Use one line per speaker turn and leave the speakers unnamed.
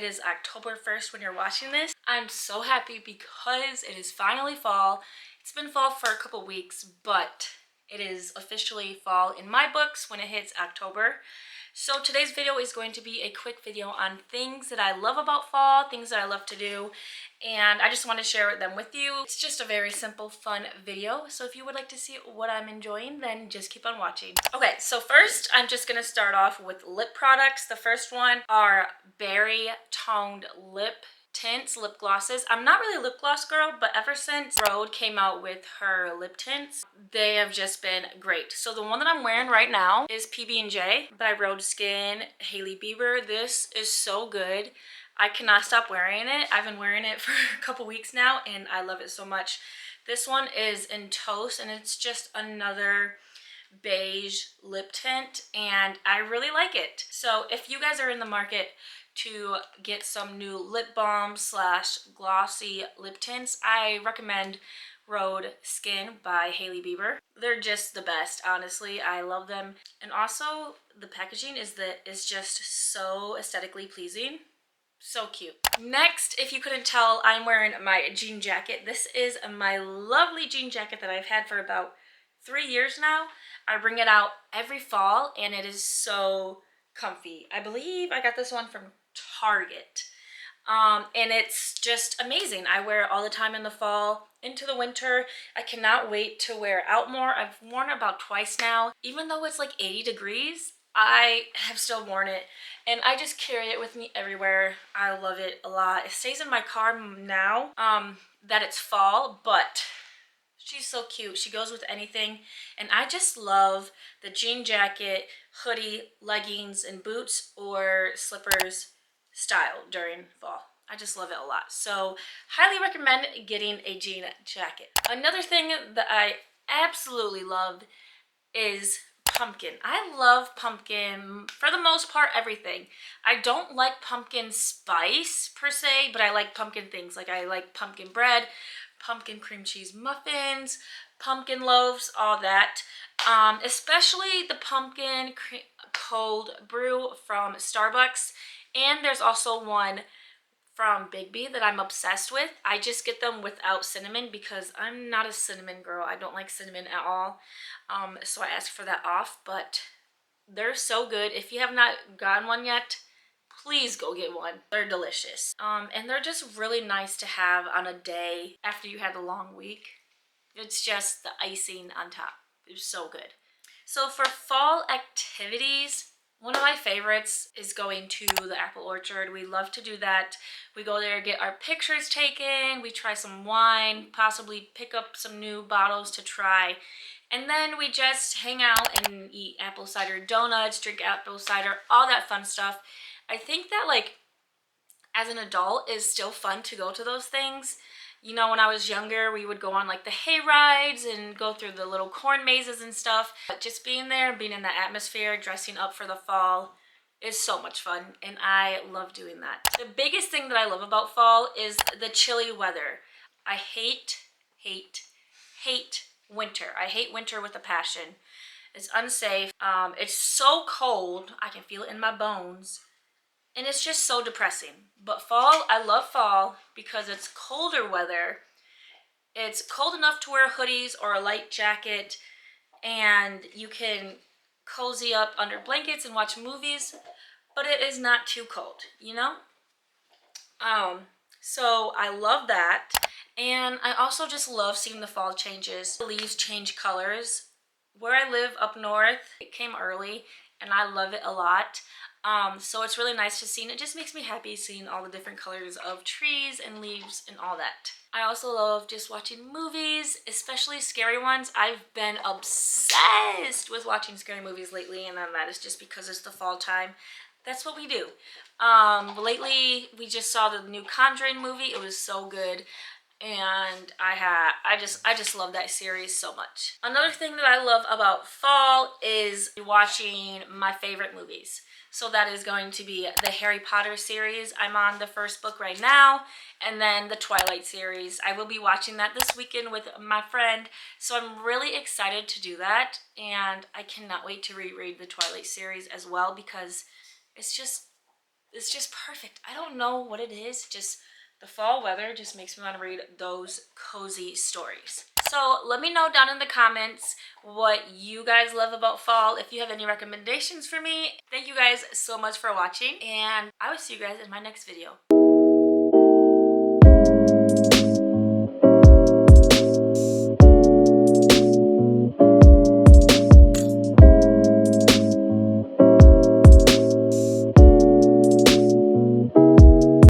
is October 1st when you're watching this. I'm so happy because it is finally fall. It's been fall for a couple weeks, but it is officially fall in my books when it hits October. So today's video is going to be a quick video on things that I love about fall, things that I love to do, and I just want to share them with you. It's just a very simple, fun video, so if you would like to see what I'm enjoying, then just keep on watching. Okay, so first I'm just going to start off with lip products. The first one are berry toned lip tints, lip glosses. I'm not really a lip gloss girl, but ever since Rhode came out with her lip tints, they have just been great. So the one that I'm wearing right now is PB&J by Rhode Skin Hailey Bieber. This is so good. I cannot stop wearing it. I've been wearing it for a couple weeks now and I love it so much. This one is in Toast and it's just another beige lip tint and I really like it. So if you guys are in the market to get some new lip balm slash glossy lip tints, I recommend Rhode Skin by Hailey Bieber. They're just the best, honestly. I love them. And also the packaging is just so aesthetically pleasing. So cute. Next, if you couldn't tell, I'm wearing my jean jacket. This is my lovely jean jacket that I've had for about 3 years now. I bring it out every fall and it is so comfy. I believe I got this one from Target. And it's just amazing. I wear it all the time in the fall, into the winter. I cannot wait to wear it out more. I've worn it about twice now. Even though it's like 80 degrees, I have still worn it and I just carry it with me everywhere. I love it a lot. It stays in my car now that it's fall, but she's so cute. She goes with anything. And I just love the jean jacket, hoodie, leggings, and boots or slippers style during fall. I just love it a lot. So highly recommend getting a jean jacket. Another thing that I absolutely love is pumpkin. I love pumpkin, for the most part, everything. I don't like pumpkin spice per se, but I like pumpkin things. Like I like pumpkin bread, pumpkin cream cheese muffins, pumpkin loaves, all that. Especially the pumpkin cold brew from Starbucks. And there's also one from Big B that I'm obsessed with. I just get them without cinnamon because I'm not a cinnamon girl. I don't like cinnamon at all. So I asked for that off, but they're so good. If you have not gotten one yet, please go get one. They're delicious. And they're just really nice to have on a day after you had a long week. It's just the icing on top. It's so good. So for fall activities, one of my favorites is going to the apple orchard. We love to do that. We go there, get our pictures taken, we try some wine, possibly pick up some new bottles to try. And then we just hang out and eat apple cider donuts, drink apple cider, all that fun stuff. I think that like as an adult is still fun to go to those things. You know, when I was younger, we would go on like the hay rides and go through the little corn mazes and stuff. But just being there, being in that atmosphere, dressing up for the fall is so much fun. And I love doing that. The biggest thing that I love about fall is the chilly weather. I hate winter. I hate winter with a passion. It's unsafe. It's so cold. I can feel it in my bones. And it's just so depressing. But fall, I love fall because it's colder weather. It's cold enough to wear hoodies or a light jacket and you can cozy up under blankets and watch movies, but it is not too cold, you know? So I love that. And I also just love seeing the fall changes. The leaves change colors. Where I live up north, it came early and I love it a lot. So it's really nice to see, and it just makes me happy seeing all the different colors of trees and leaves and all that. I also love just watching movies, especially scary ones. I've been obsessed with watching scary movies lately, and then that is just because it's the fall time. That's what we do. Lately we just saw the new Conjuring movie. It was so good. And I just love that series so much. Another thing that I love about fall is watching my favorite movies. So that is going to be the Harry Potter series. I'm on the first book right now, and then the Twilight series. I will be watching that this weekend with my friend, so I'm really excited to do that, and I cannot wait to reread the Twilight series as well because it's is just perfect. I don't know what it is, just the fall weather just makes me want to read those cozy stories. So let me know down in the comments what you guys love about fall. If you have any recommendations for me. Thank you guys so much for watching, and I will see you guys in my next video.